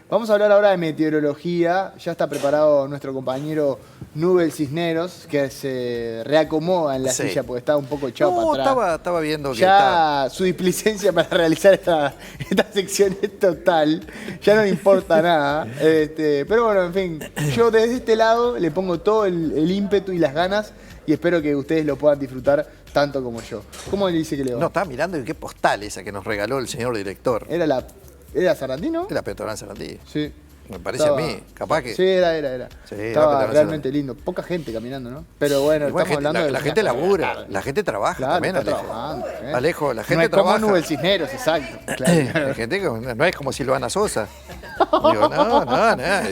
Vamos a hablar ahora de meteorología. Ya está preparado nuestro compañero Nubel Cisneros, que se reacomoda en la silla porque estaba un poco echado para atrás. Estaba viendo que ya su displicencia para realizar esta sección es total. Ya no le importa nada. Pero bueno, en fin, yo desde este lado le pongo todo el ímpetu y las ganas y espero que ustedes lo puedan disfrutar tanto como yo. ¿Cómo le dice que le va? No, estaba mirando qué postal esa que nos regaló el señor director. ¿Era Sarandino? Era Peatonal Sarandí. Sí. Me parece a mí, capaz que... Sí, era. Sí, estaba realmente lindo. Poca gente caminando, ¿no? Pero bueno, estamos hablando de... La gente labura, la gente trabaja, claro, también, está Alejo. trabajando. Alejo, la gente no es trabaja. como Nubel Cisneros, exacto. Claro. La gente no es como Silvana Sosa. Digo, no.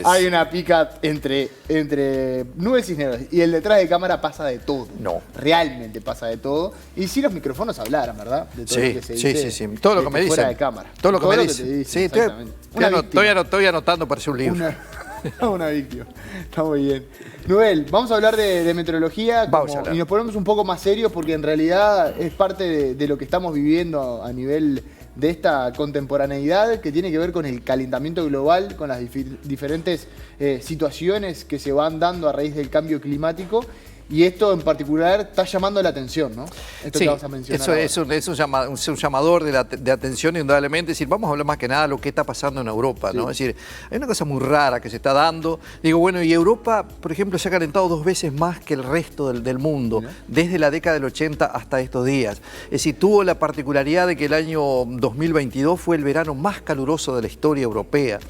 Hay una pica entre Nubel Cisneros y el detrás de cámara pasa de todo. No. Realmente pasa de todo. Y si los micrófonos hablaran, ¿verdad? De todo lo que se dice. Sí. Todo lo que me dicen. Fuera de cámara. Todo lo que me dicen. dicen. Sí, estoy anotando para hacer un libro. Una víctima. Está muy bien. Nubel, vamos a hablar de meteorología y nos ponemos un poco más serios porque en realidad es parte de lo que estamos viviendo a nivel de esta contemporaneidad que tiene que ver con el calentamiento global, con las diferentes situaciones que se van dando a raíz del cambio climático. Y esto en particular está llamando la atención, ¿no? Esto que vas a mencionar. Eso es un llamador de atención indudablemente. Es decir, vamos a hablar más que nada de lo que está pasando en Europa, ¿no? Es decir, hay una cosa muy rara que se está dando. Digo, bueno, y Europa, por ejemplo, se ha calentado 2 veces más que el resto del mundo, desde la década del 80 hasta estos días. Es decir, tuvo la particularidad de que el año 2022 fue el verano más caluroso de la historia europea.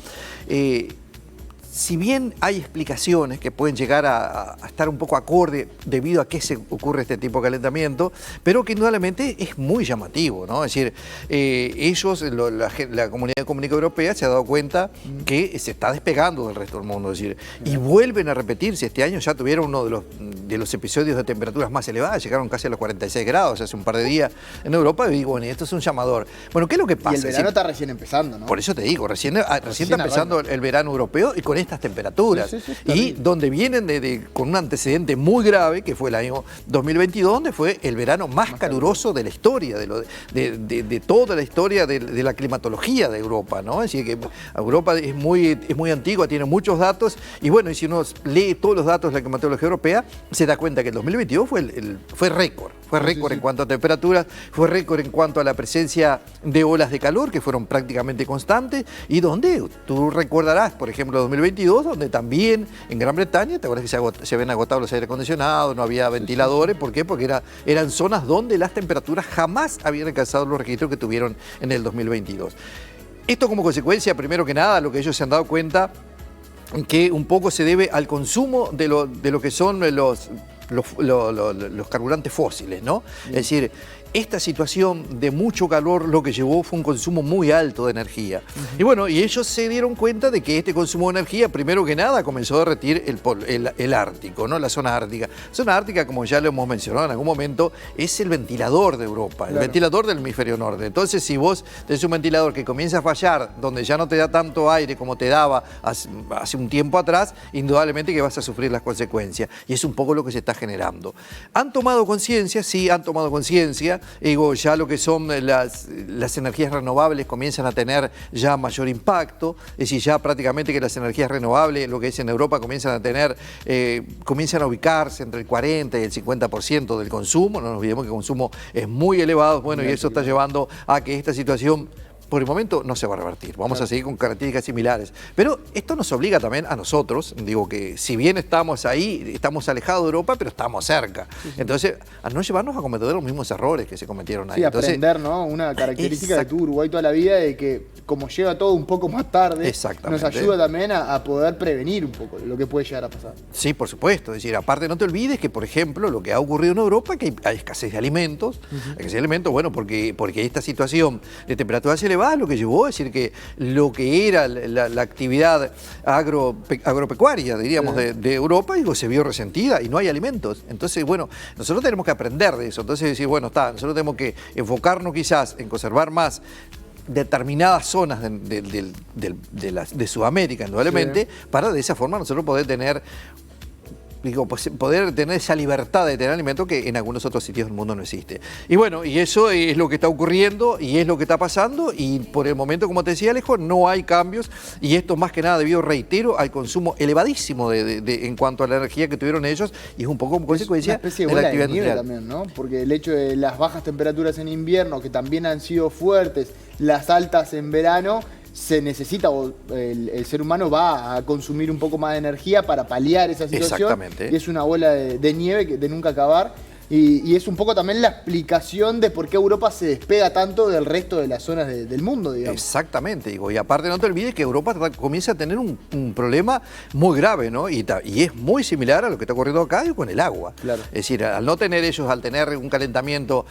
Si bien hay explicaciones que pueden llegar a estar un poco acorde debido a qué se ocurre este tipo de calentamiento, pero que indudablemente es muy llamativo, ¿no? Es decir, la Comunidad Económica Europea se ha dado cuenta que se está despegando del resto del mundo, es decir, y vuelven a repetirse. Este año ya tuvieron uno de los episodios de temperaturas más elevadas, llegaron casi a los 46 grados hace un par de días en Europa, y digo, bueno, esto es un llamador. Bueno, ¿qué es lo que pasa? Y el verano está recién empezando, ¿no? Por eso te digo, recién está empezando el verano europeo y con estas temperaturas. Y donde vienen con un antecedente muy grave, que fue el año 2022, donde fue el verano más caluroso de la historia, de toda la historia de la climatología de Europa, ¿no? Es decir, que Europa es muy antigua, tiene muchos datos, y bueno, y si uno lee todos los datos de la climatología europea, se da cuenta que el 2022 fue récord. Fue récord en cuanto a temperaturas, fue récord en cuanto a la presencia de olas de calor, que fueron prácticamente constantes, y donde tú recordarás, por ejemplo, 2022, donde también en Gran Bretaña, te acuerdas que se habían agotado los aire acondicionados, no había ventiladores. ¿Por qué? Porque eran zonas donde las temperaturas jamás habían alcanzado los registros que tuvieron en el 2022. Esto como consecuencia, primero que nada, lo que ellos se han dado cuenta, que un poco se debe al consumo de lo que son los carburantes fósiles, ¿no? Es decir, esta situación de mucho calor lo que llevó fue un consumo muy alto de energía. Y bueno, y ellos se dieron cuenta de que este consumo de energía, primero que nada, comenzó a derretir el Ártico, ¿no? La zona ártica. La zona ártica, como ya lo hemos mencionado en algún momento, es el ventilador de Europa, el ventilador del hemisferio norte. Entonces, si vos tenés un ventilador que comienza a fallar, donde ya no te da tanto aire como te daba hace un tiempo atrás, indudablemente que vas a sufrir las consecuencias. Y es un poco lo que se está generando. ¿Han tomado conciencia? Sí, han tomado conciencia. Digo, ya lo que son las energías renovables comienzan a tener ya mayor impacto, es decir, ya prácticamente que las energías renovables, lo que es en Europa, comienzan a ubicarse entre el 40 y el 50% del consumo. No nos olvidemos que el consumo es muy elevado, bueno, y eso está llevando a que esta situación por el momento no se va a revertir. Vamos a seguir con características similares. Pero esto nos obliga también a nosotros, digo que si bien estamos ahí, estamos alejados de Europa, pero estamos cerca. Entonces, a no llevarnos a cometer los mismos errores que se cometieron ahí. Sí, aprender, ¿no? Una característica de tu Uruguay toda la vida, de que como llega todo un poco más tarde, nos ayuda también a poder prevenir un poco lo que puede llegar a pasar. Sí, por supuesto. Es decir, aparte no te olvides que, por ejemplo, lo que ha ocurrido en Europa, que hay escasez de alimentos, bueno, porque esta situación de temperaturas elevadas lo que llevó a decir que lo que era la actividad agropecuaria, diríamos, de Europa, digo, se vio resentida y no hay alimentos. Entonces, bueno, nosotros tenemos que aprender de eso. Entonces, decir, bueno, nosotros tenemos que enfocarnos quizás en conservar más determinadas zonas de Sudamérica, indudablemente, para de esa forma nosotros poder tener poder tener esa libertad de tener alimento que en algunos otros sitios del mundo no existe. Y bueno, y eso es lo que está ocurriendo y es lo que está pasando, y por el momento, como te decía Alejo, no hay cambios, y esto más que nada debido, reitero, al consumo elevadísimo en cuanto a la energía que tuvieron ellos, y es un poco como consecuencia de la actividad industrial también, ¿no? Porque el hecho de las bajas temperaturas en invierno, que también han sido fuertes, las altas en verano, se necesita, o el ser humano va a consumir un poco más de energía para paliar esa situación. Exactamente. Y es una bola de nieve de nunca acabar. Y es un poco también la explicación de por qué Europa se despega tanto del resto de las zonas del mundo, digamos. Exactamente, digo, y aparte no te olvides que Europa comienza a tener un problema muy grave, ¿no? Y es muy similar a lo que está ocurriendo acá y con el agua. Claro. Es decir, al no tener ellos, al tener un calentamiento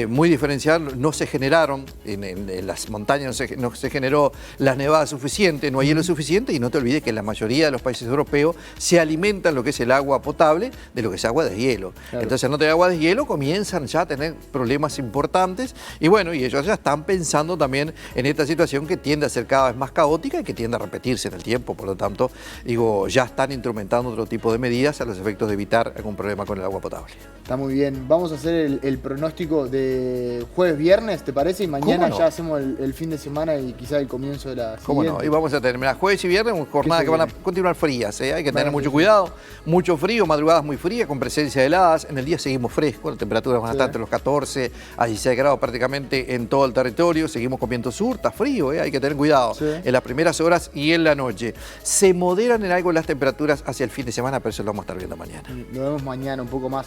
muy diferencial, no se generaron, en las montañas no se generó las nevadas suficientes, no hay hielo suficiente, y no te olvides que la mayoría de los países europeos se alimentan lo que es el agua potable de lo que es agua de hielo. Claro. Entonces, al no tener agua de hielo, comienzan ya a tener problemas importantes, y bueno, y ellos ya están pensando también en esta situación que tiende a ser cada vez más caótica y que tiende a repetirse en el tiempo. Por lo tanto, digo, ya están instrumentando otro tipo de medidas a los efectos de evitar algún problema con el agua potable. Está muy bien. Vamos a hacer el pronóstico de jueves-viernes, ¿te parece? Y mañana ya hacemos el fin de semana y quizá el comienzo de la siguiente. ¿Cómo no? Y vamos a terminar jueves y viernes, jornadas que van a continuar frías, ¿eh? Hay que tener mucho cuidado, mucho frío, madrugadas muy frías, con presencia de heladas. En el día seguimos frescos, las temperaturas van a estar entre los 14 a 16 grados prácticamente en todo el territorio. Seguimos con viento sur, está frío, hay que tener cuidado en las primeras horas y en la noche. Se moderan en algo las temperaturas hacia el fin de semana, pero eso lo vamos a estar viendo mañana. Lo vemos mañana un poco más.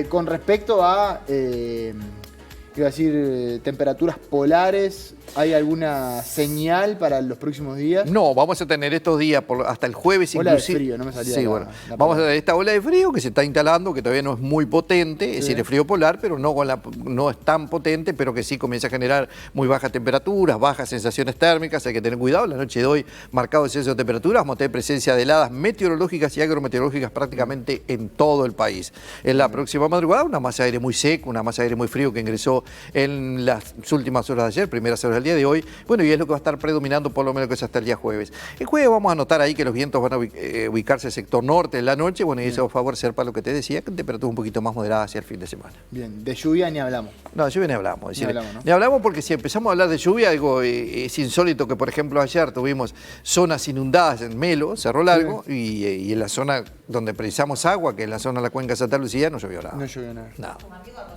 Con respecto a, iba a decir, temperaturas polares, ¿hay alguna señal para los próximos días? No, vamos a tener estos días hasta el jueves ola inclusive. De frío, no me salía. Sí, bueno. Vamos a tener esta ola de frío que se está instalando, que todavía no es muy potente, es decir, el frío polar, pero no es tan potente, pero que sí comienza a generar muy bajas temperaturas, bajas sensaciones térmicas. Hay que tener cuidado. La noche de hoy, marcado descenso de temperaturas, vamos a tener presencia de heladas meteorológicas y agrometeorológicas prácticamente en todo el país. En la próxima madrugada, una masa de aire muy seco, una masa de aire muy frío que ingresó en las últimas horas de ayer, primeras horas del día de hoy. Bueno, y es lo que va a estar predominando por lo menos que es hasta el día jueves. El jueves vamos a notar ahí que los vientos van a ubicarse en el sector norte en la noche, bueno, y eso va a favorecer para lo que te decía, que temperaturas un poquito más moderadas hacia el fin de semana. Bien, de lluvia ni hablamos. No, de lluvia ni hablamos. Es decir, ¿no? Ni hablamos porque si empezamos a hablar de lluvia, algo es insólito que, por ejemplo, ayer tuvimos zonas inundadas en Melo, Cerro Largo, y en la zona donde precisamos agua, que es la zona de la cuenca de Santa Lucía, no llovió nada. No llovió nada. Nada.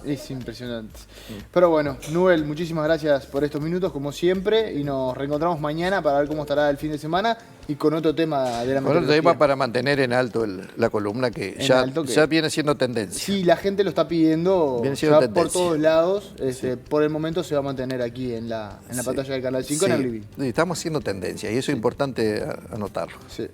Es impresionante. Pero bueno, Nubel, muchísimas gracias por estos minutos, como siempre, y nos reencontramos mañana para ver cómo estará el fin de semana y con otro tema de la meteorología. Con otro tema para mantener en alto la columna que ya viene siendo tendencia. Sí, la gente lo está pidiendo ya por todos lados. Por el momento se va a mantener aquí en la pantalla del Canal 5 en el living. Estamos haciendo tendencia y eso es importante anotarlo. Sí.